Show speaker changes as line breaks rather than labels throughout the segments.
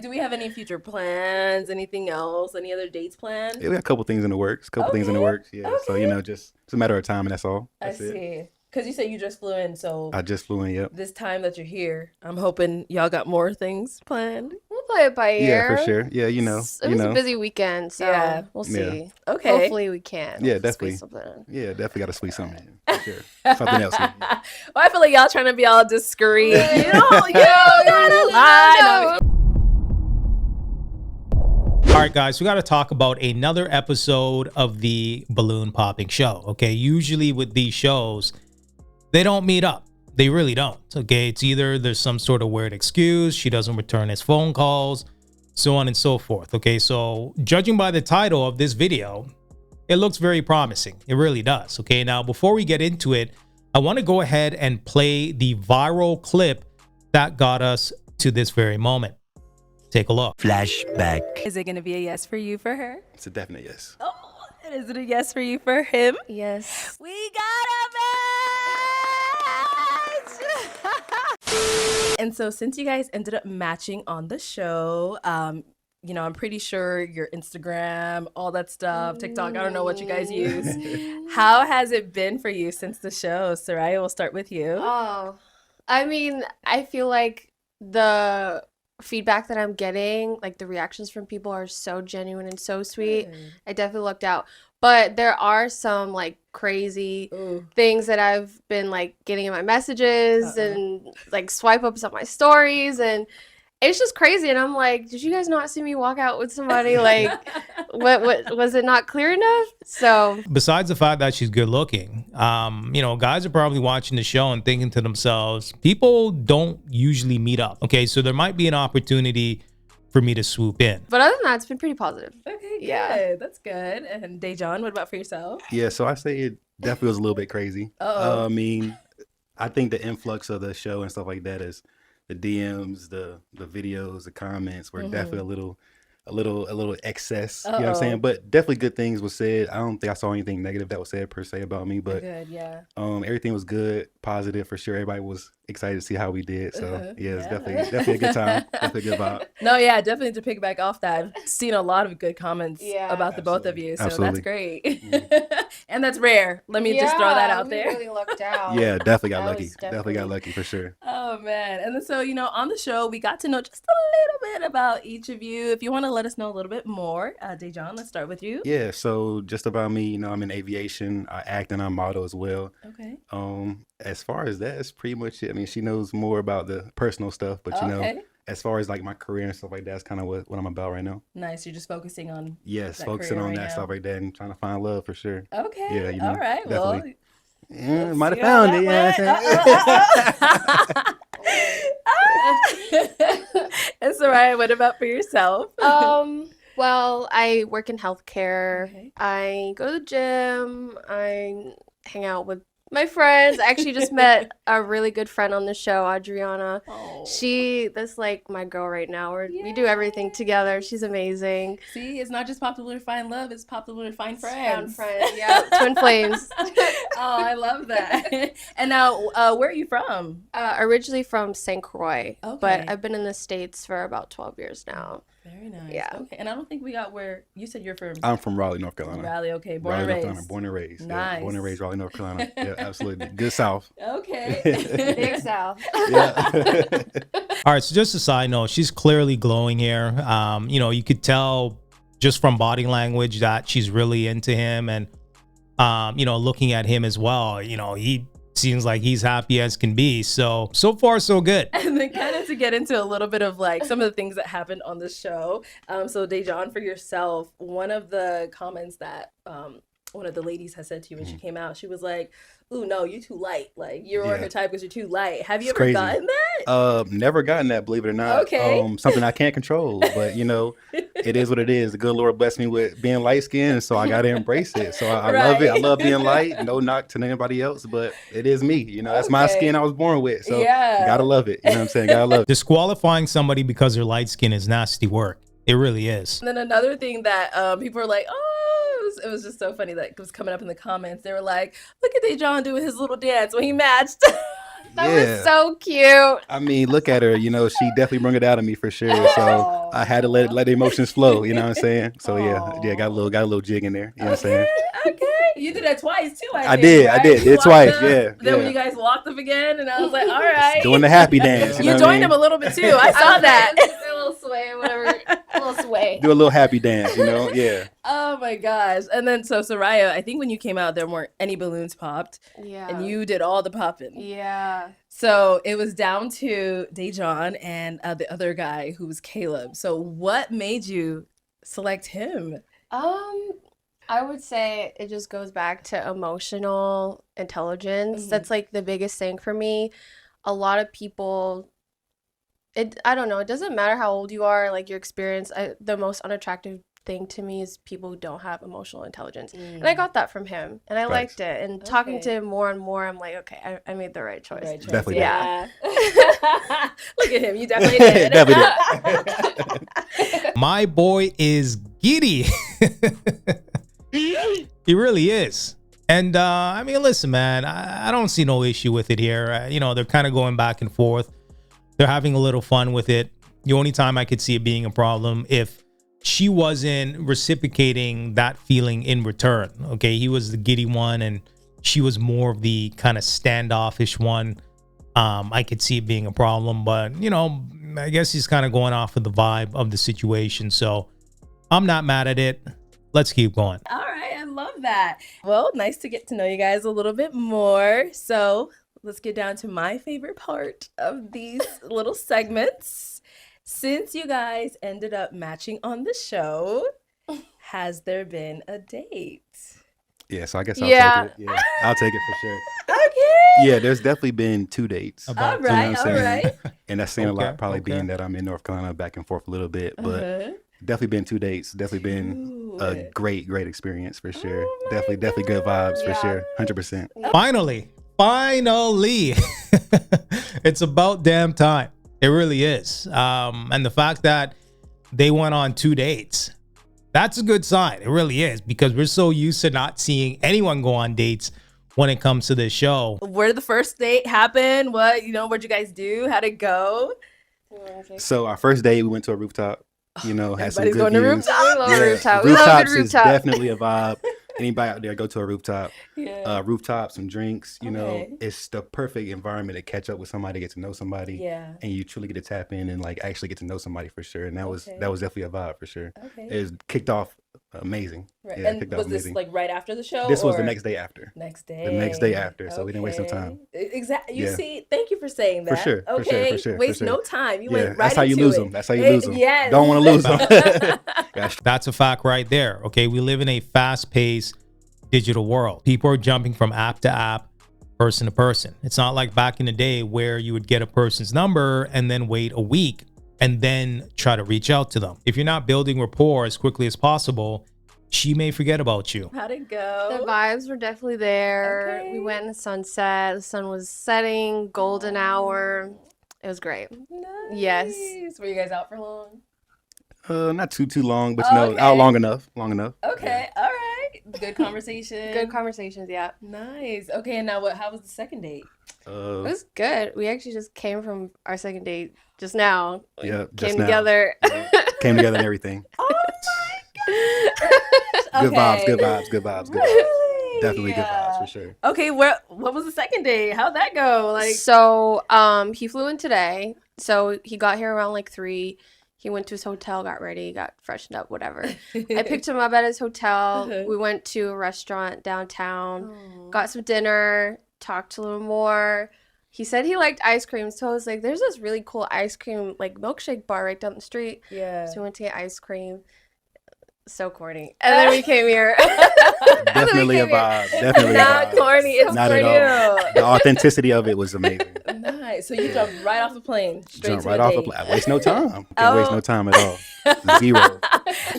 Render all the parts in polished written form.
Do we have any future plans? Anything else? Any other dates planned?
Yeah, we got a couple things in the works. Yeah. So just it's a matter of time, and that's all.
I
That's it.
see. Because you said you just flew in, so
I just flew in. Yep.
this time that you're here, I'm hoping y'all got more things planned.
We'll play it by
Yeah, for
ear.
sure. Yeah,
It was a busy weekend, so
Yeah.
we'll
Yeah.
see.
Okay.
Hopefully we can.
Yeah,
squeeze
definitely.
something in.
Yeah, definitely got to squeeze something in. For sure. Something else.
Well, I feel like y'all trying to be all discreet. You don't gotta lie.
No.
All right, guys, we got to talk about another episode of the balloon popping show. Okay, usually with these shows, they don't meet up. They really don't. Okay, it's either there's some sort of weird excuse, she doesn't return his phone calls, so on and so forth. Okay, so judging by the title of this video, it looks very promising. It really does. Okay, now before we get into it, I want to go ahead and play the viral clip that got us to this very moment. Take a look.
Flashback.
Is it going to be a yes for you for her?
It's a definite yes.
Oh, and is it a yes for you for him?
Yes.
We got a match! And so since you guys ended up matching on the show, I'm pretty sure your Instagram, all that stuff, TikTok, I don't know what you guys use. How has it been for you since the show? Soraya, we'll start with you.
Oh, I mean, I feel like the feedback that I'm getting, like the reactions from people are so genuine and so sweet. I definitely lucked out. But there are some like crazy things that I've been like getting in my messages and like swipe ups on my stories, and it's just crazy. And I'm like, did you guys not see me walk out with somebody? Like, what was it not clear enough? So
Besides the fact that she's good looking, guys are probably watching the show and thinking to themselves, people don't usually meet up. Okay, so there might be an opportunity for me to swoop in.
but other than that, it's been pretty positive.
Okay, good.
Yeah.
That's good. And Dejan, what about for yourself?
Yeah, so I say it definitely was a little bit crazy.
Uh-oh.
I mean, I think the influx of the show and stuff like that is the DMs, the videos, the comments were definitely a little excess. You know what I'm saying? But definitely good things was said. I don't think I saw anything negative that was said per se about me, but
Good, yeah.
everything was good, positive for sure. Everybody was excited to see how we did. So yeah, it's definitely a good time. Definitely a good vibe.
No, yeah, definitely to piggyback off that. I've seen a lot of good comments
Yeah.
about the both of you, so
Absolutely.
that's great. And that's rare. Let me just throw that out
we
there.
really lucked out.
Yeah, definitely got
That
lucky.
was
Definitely got lucky for sure.
Oh man. And then so, on the show we got to know just a little bit about each of you. If you want to let us know a little bit more, Dejan, let's start with you.
Yeah, so just about me, I'm in aviation. I act and I model as well.
Okay.
As far as that, it's pretty much it. I mean, she knows more about the personal stuff, but
Okay.
as far as like my career and stuff like that, that's kind of what I'm about right now.
Nice. You're just focusing on
Yes,
that
focusing
career
on
right
that
now.
stuff like that and trying to find love for sure.
Okay.
Yeah,
All right.
definitely.
Well,
Yeah, might have
see how
found it.
that
Yeah,
went. And Soraya, what about for yourself?
Well, I work in healthcare.
Okay.
I go to the gym. I hang out with my friends. I actually just met a really good friend on the show, Adriana.
Oh.
That's like my girl right now. We do everything together. She's amazing.
See, it's not just popular to find love, it's popular to find
Found
friends.
friends. Yeah, twin flames.
Oh, I love that. And now, where are you from?
Originally from St. Croix,
Okay.
but I've been in the States for about 12 years now.
Very nice.
Yeah.
Okay. And I don't think we got where you said you're from.
I'm from Raleigh, North Carolina.
Raleigh. Okay. Born
Raleigh,
and
North Carolina.
raised.
Born and raised.
Nice.
Yeah, born and raised, Raleigh, North Carolina. Yeah, absolutely. Good South.
Okay.
Big South.
Yeah.
All right, so just a side note, she's clearly glowing here. You could tell just from body language that she's really into him, and looking at him as well, he seems like he's happy as can be. So far so good.
And then kind of to get into a little bit of like some of the things that happened on the show. So Dejan, for yourself, one of the comments that one of the ladies has said to you when she came out, she was like, "Ooh, no, you're too light. Like you're on
Yeah.
her type because you're too light." Have you
It's
ever
crazy.
gotten that?
Never gotten that, believe it or not.
Okay.
Something I can't control, but it is what it is. The good Lord blessed me with being light skinned, and so I got to embrace it. So I love it. I
Right.
love being light. No knock to anybody else, but it is me. That's my
Okay.
skin I was born with. So
Yeah.
gotta love it. You know what I'm saying? Gotta love it.
Disqualifying somebody because they're light skin is nasty work. It really is.
And then another thing that people were like, oh, it was just so funny that it was coming up in the comments. They were like, look at Dejan doing his little dance when he matched.
That was so cute.
I mean, look at her. You know, she definitely brought it out of me for sure. So I had to let the emotions flow. You know what I'm saying? So yeah, got a little jig in there. You know what I'm saying?
Okay. You did that twice too.
I did
You
it twice.
walked up,
Yeah.
Then when you guys walked up again, and I was like, all right.
Doing the happy dance.
You
know what I
joined
mean?
him a little bit too. I saw that.
A little sway, whatever. A little sway.
Do a little happy dance. You know? Yeah.
Oh my gosh. And then so Soraya, I think when you came out, there weren't any balloons popped.
Yeah.
And you did all the popping.
Yeah.
So it was down to Dejan and the other guy who was Caleb. So what made you select him?
I would say it just goes back to emotional intelligence. That's like the biggest thing for me. A lot of people, I don't know, it doesn't matter how old you are, like your experience. The most unattractive thing to me is people who don't have emotional intelligence. And I got that from him, and I liked it. And talking to him more and more, I'm like, okay, I made the right choice.
Definitely.
Yeah.
Look at him. You definitely did.
Definitely did.
My boy is giddy. He really is. And I mean, listen, man, I don't see no issue with it here. You know, they're kind of going back and forth. They're having a little fun with it. The only time I could see it being a problem if she wasn't reciprocating that feeling in return. Okay, he was the giddy one and she was more of the kind of standoffish one. I could see it being a problem, but you know, I guess he's kind of going off of the vibe of the situation. So I'm not mad at it. Let's keep going.
All right, I love that. Well, nice to get to know you guys a little bit more. So let's get down to my favorite part of these little segments. Since you guys ended up matching on the show, has there been a date?
Yeah, so I guess I'll take it. Yeah, I'll take it for sure.
Okay.
Yeah, there's definitely been 2 dates.
All right, all right.
And that's saying a lot, probably being that I'm in North Carolina back and forth a little bit. But definitely been 2 dates. Definitely been a great experience for sure. Definitely good vibes for sure. 100%.
Finally, it's about damn time. It really is. And the fact that they went on 2 dates, that's a good sign. It really is, because we're so used to not seeing anyone go on dates when it comes to this show.
Where did the first date happen? What'd you guys do? How'd it go?
So our first date, we went to a rooftop. You know, had some
Everybody's
good
going
views.
to rooftop.
We love a rooftop. We love a
Rooftops
good
is
rooftop.
definitely a vibe. Anybody out there, go to a rooftop.
Yeah.
Rooftop, some drinks. You know,
Okay.
it's the perfect environment to catch up with somebody, get to know somebody.
Yeah.
And you truly get to tap in and like actually get to know somebody for sure. And that was definitely a vibe for sure.
Okay.
It was kicked off amazing.
Right.
Yeah,
And
kicked
was
off
this
amazing.
like right after the show?
This was the
or-
next day after.
Next day.
The next day after, so we didn't waste no time.
Exactly. You
Yeah.
see, thank you for saying that.
For sure, for sure,
Okay.
for sure, for
Waste
sure.
no time. You
Yeah,
went right
that's how you
into
lose
it.
them. That's how you lose them.
Yes.
Don't want to lose them. Gosh.
That's a fact right there. Okay, we live in a fast-paced digital world. People are jumping from app to app, person to person. It's not like back in the day where you would get a person's number and then wait a week and then try to reach out to them. If you're not building rapport as quickly as possible, she may forget about you.
How'd it go?
The vibes were definitely there.
Okay.
We went in the sunset. The sun was setting, golden hour. It was great.
Nice.
Yes.
Were you guys out for long?
Not too long, but
Okay.
out long enough.
Okay. All right. Good conversation.
Good conversations, yeah.
Nice. Okay. And now how was the second date?
It was good. We actually just came from our second date just now.
Yeah,
Came
just now.
together.
Came together and everything. Good vibes, good vibes, good vibes, good vibes.
Really?
Definitely good vibes for sure.
Okay, what was the second date? How'd that go? Like,
So, he flew in today. So he got here around like 3. He went to his hotel, got ready, got freshened up, whatever. I picked him up at his hotel. We went to a restaurant downtown, got some dinner, talked a little more. He said he liked ice cream, so I was like, there's this really cool ice cream, like milkshake bar right down the street.
Yeah.
So we went to get ice cream. So corny. And then we came here.
Definitely a vibe. Definitely a
Not
vibe.
corny. It's
Not
for
at all.
you.
The authenticity of it was amazing.
Nice. So you jumped right off the plane, straight
Jump
to
right
a
off
date.
the plane. Waste no time. Can't waste
Oh.
no time at all. 0.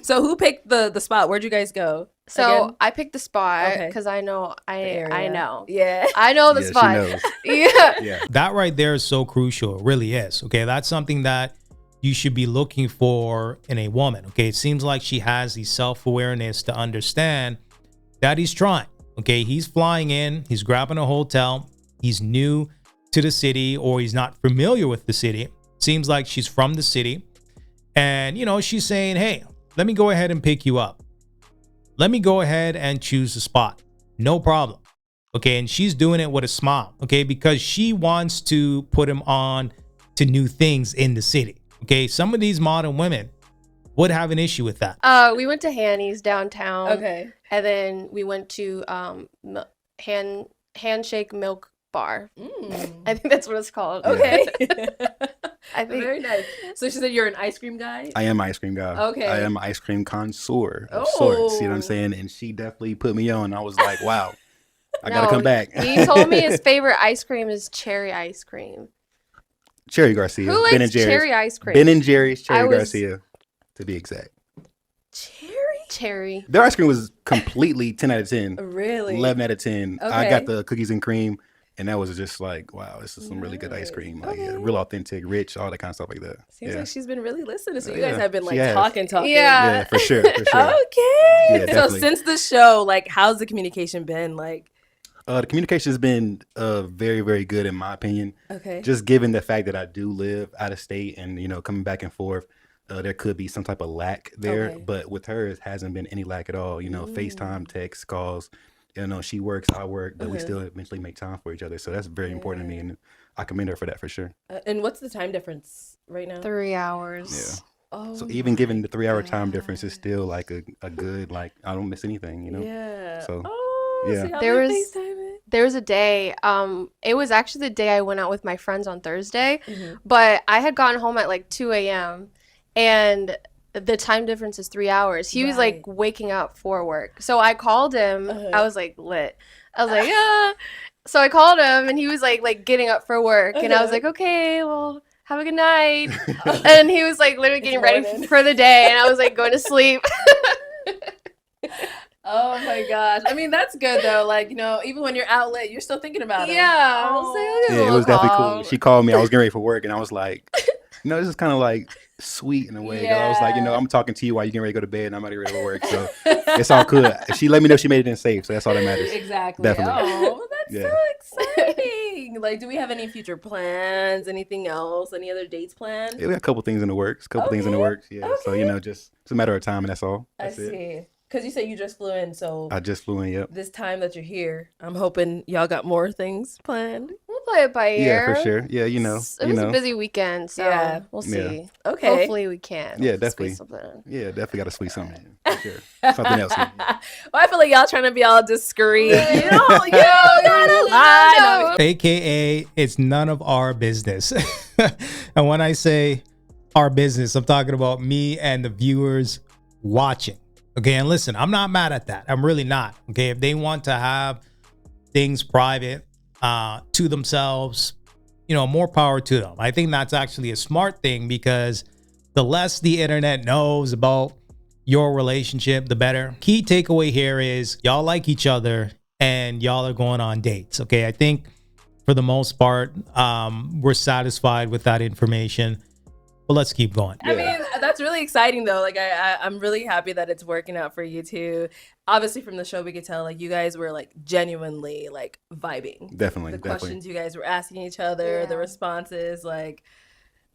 So who picked the spot? Where'd you guys go?
So
Again?
I picked the spot
Okay.
because I know
The
I
area.
know.
Yeah.
I know the
Yeah, she
spot.
knows.
Yeah.
Yeah.
That right there is so crucial. It really is. Okay, that's something that you should be looking for in a woman. Okay, it seems like she has the self-awareness to understand that he's trying. Okay, he's flying in, he's grabbing a hotel, he's new to the city or he's not familiar with the city. Seems like she's from the city. And, you know, she's saying, hey, let me go ahead and pick you up. Let me go ahead and choose a spot. No problem. Okay. And she's doing it with a smile. Okay. Because she wants to put him on to new things in the city. Okay. Some of these modern women would have an issue with that.
We went to Hanny's downtown.
Okay.
And then we went to Handshake Milk Bar. I think that's what it's called.
Okay.
I think.
Very nice. So she said you're an ice cream guy?
I am an ice cream guy.
Okay.
I am an ice cream connoisseur of sorts. You know what I'm saying? And she definitely put me on. I was like, wow, I gotta come back.
He told me his favorite ice cream is cherry ice cream.
Cherry Garcia.
Who
Ben
likes
and Jerry's.
cherry ice cream?
Ben and Jerry's Cherry
I was-
Garcia, to be exact.
Cherry.
Their ice cream was completely 10 out of 10.
Really?
11 out of 10. I
Okay.
got the cookies and cream, and that was just like, wow, this is some really good ice cream. Like, yeah, real authentic, rich, all that kind of stuff like that.
Seems
yeah.
like she's been really listening. So you
Yeah,
guys have been like
she has.
talking.
Yeah.
Yeah, for sure. For sure.
Okay.
Yeah,
So
definitely.
since the show, like, how's the communication been? Like,
The communication has been very, very good in my opinion.
okay.
Just given the fact that I do live out of state and, you know, coming back and forth, there could be some type of lack there.
Okay.
But with her, it hasn't been any lack at all. You know, FaceTime, text, calls. You know, she works, I work, but we still eventually make time for each other. So that's very important to me. And I commend her for that for sure.
And what's the time difference right now?
3 hours.
Yeah.
Oh,
So even given the 3 hour time difference is still like a good, like, I don't miss anything, you know?
yeah.
So,
oh,
yeah.
so y'all
There
been
was-
FaceTiming?
There was a day, it was actually the day I went out with my friends on Thursday,
Mhm.
but I had gotten home at like 2 a.m. and the time difference is 3 hours. He was like
Right.
waking up for work. So I called him.
Uh-huh.
I was like lit. I was like, ah. So I called him and he was like getting up for work. And I was
Uh-huh.
like, okay, well, have a good night. And he was like literally getting ready
morning.
for the day. And I was like going to sleep.
Oh my gosh. I mean, that's good though. Like, you know, even when you're out late, you're still thinking about it.
Yeah. I was like, okay,
yeah, it
we'll
was definitely
call.
cool. She called me. I was getting ready for work, and I was like, you know, this is kind of like sweet in a way. 'Cause I was like, you know,
Yeah.
I'm talking to you while you're getting ready to go to bed, and I'm ready to go to work. So it's all good. She let me know she made it in safe, so that's all that matters.
Exactly.
Definitely.
Oh, that's
Yeah.
so exciting. Like, do we have any future plans? Anything else? Any other dates planned?
Yeah, we got a couple things in the works. Things in the
Okay,
works. Yeah. So you know, just it's a matter of time, and that's all.
I
That's it.
see. Because you said you just flew in, so
I just flew in. Yep.
this time that you're here, I'm hoping y'all got more things planned.
We'll play it by ear.
Yeah, for sure. Yeah, you know,
It was a busy weekend, so
Yeah.
we'll
Yeah.
see.
Okay.
Hopefully we can.
Yeah,
squeeze
definitely.
something in.
Yeah, definitely got to squeeze something in. For sure. Something else.
Well, I feel like y'all trying to be all discreet. You don't gotta lie. No.
AKA, it's none of our business. And when I say our business, I'm talking about me and the viewers watching. Okay, and listen, I'm not mad at that. I'm really not. Okay, if they want to have things private to themselves, you know, more power to them. I think that's actually a smart thing because the less the internet knows about your relationship, the better. Key takeaway here is y'all like each other and y'all are going on dates. Okay, I think for the most part, we're satisfied with that information. But let's keep going.
I mean, that's really exciting though. Like I'm really happy that it's working out for you too. Obviously from the show we could tell like you guys were like genuinely like vibing.
Definitely.
The
Definitely.
questions you guys were asking each other, the
Yeah.
responses, like,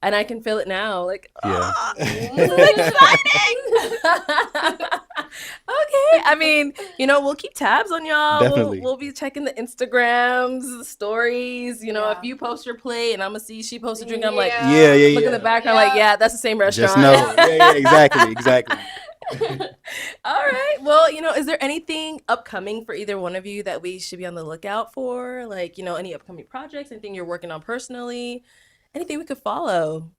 and I can feel it now. Like,
Yeah.
this is exciting. Okay. I mean, you know, we'll keep tabs on y'all.
Definitely.
We'll be checking the Instagrams, the stories. You know,
Yeah.
if you post your plate and I'm gonna see she post a drink, I'm like,
Yeah.
look in the background, like, yeah, that's the same restaurant.
Just know. Yeah. Exactly. Exactly.
All right. Well, you know, is there anything upcoming for either one of you that we should be on the lookout for? Like, you know, any upcoming projects, anything you're working on personally, anything we could follow?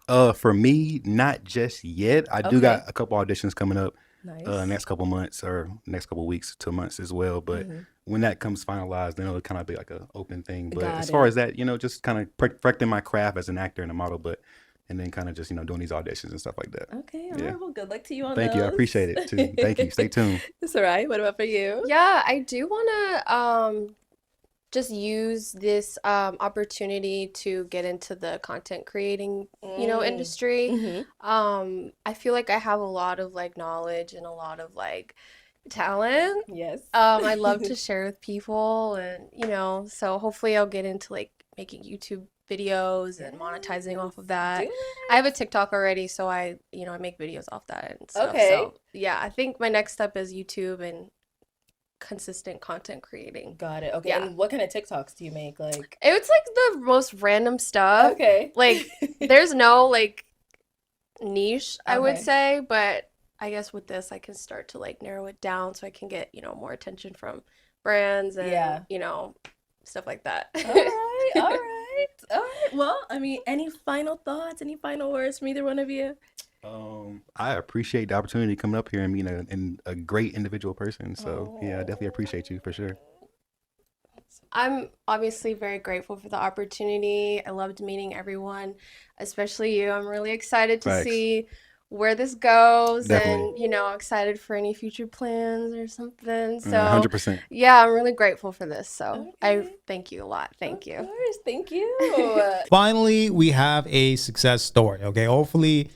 For me, not just yet. I do
Okay.
got a couple auditions coming up
Nice.
next couple months or next couple weeks to months as well. But
Mhm.
when that comes finalized, then it'll kind of be like an open thing. But
Got
as far
it.
as that, you know, just kind of perfecting my craft as an actor and a model, and then kind of just, you know, doing these auditions and stuff like that.
Okay. All
Yeah.
right. Well, good luck to you on
Thank you. I
those.
appreciate it too. Thank you. Stay tuned.
It's all right. What about for you?
Yeah, I do want to just use this opportunity to get into the content creating, industry.
Mhm.
I feel like I have a lot of like knowledge and a lot of like talent.
Yes.
I love to share with people and so hopefully I'll get into like making YouTube videos and monetizing off of that.
Do it.
I have a TikTok already, so I make videos off that and stuff.
Okay.
So yeah, I think my next step is YouTube and consistent content creating.
Got it. Okay.
Yeah.
And what kind of TikToks do you make? Like,
It's like the most random stuff.
okay.
Like there's no like niche, I would
Okay.
say, but I guess with this I can start to like narrow it down so I can get, more attention from brands and
Yeah.
stuff like that.
All right. All right. All right. Well, I mean, any final thoughts? Any final words from either one of you?
I appreciate the opportunity coming up here and meeting a great individual person. So yeah, I definitely appreciate you for sure.
I'm obviously very grateful for the opportunity. I loved meeting everyone, especially you. I'm really excited to
Facts.
see where this goes
Definitely.
and, excited for any future plans or something. So
100%.
yeah, I'm really grateful for this. So I
Okay.
thank you a lot. Thank you.
Of course. Thank you.
Finally, we have a success story. Okay, hopefully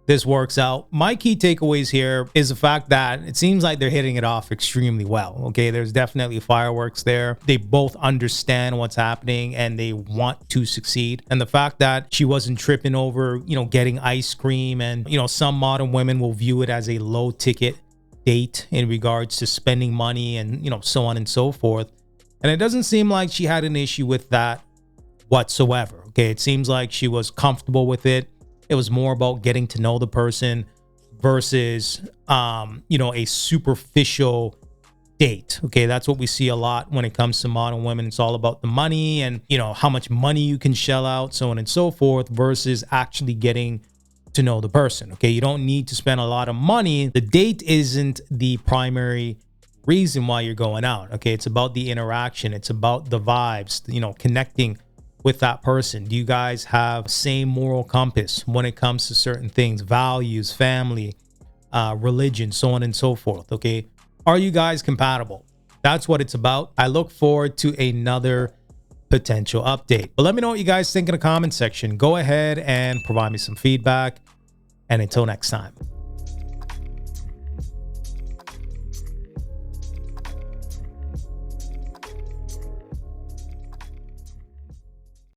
this works out. My key takeaways here is the fact that it seems like they're hitting it off extremely well. Okay, there's definitely fireworks there. They both understand what's happening and they want to succeed. And the fact that she wasn't tripping over, getting ice cream, and some modern women will view it as a low ticket date in regards to spending money and so on and so forth. And it doesn't seem like she had an issue with that whatsoever. Okay, it seems like she was comfortable with it. It was more about getting to know the person versus, a superficial date. Okay, that's what we see a lot when it comes to modern women. It's all about the money and, how much money you can shell out, so on and so forth, versus actually getting to know the person. Okay, you don't need to spend a lot of money. The date isn't the primary reason why you're going out. Okay, it's about the interaction. It's about the vibes, connecting with that person. Do you guys have same moral compass when it comes to certain things, values, family, religion, so on and so forth? Okay, are you guys compatible? That's what it's about. I look forward to another potential update, but let me know what you guys think in the comment section. Go ahead and provide me some feedback, and until next time.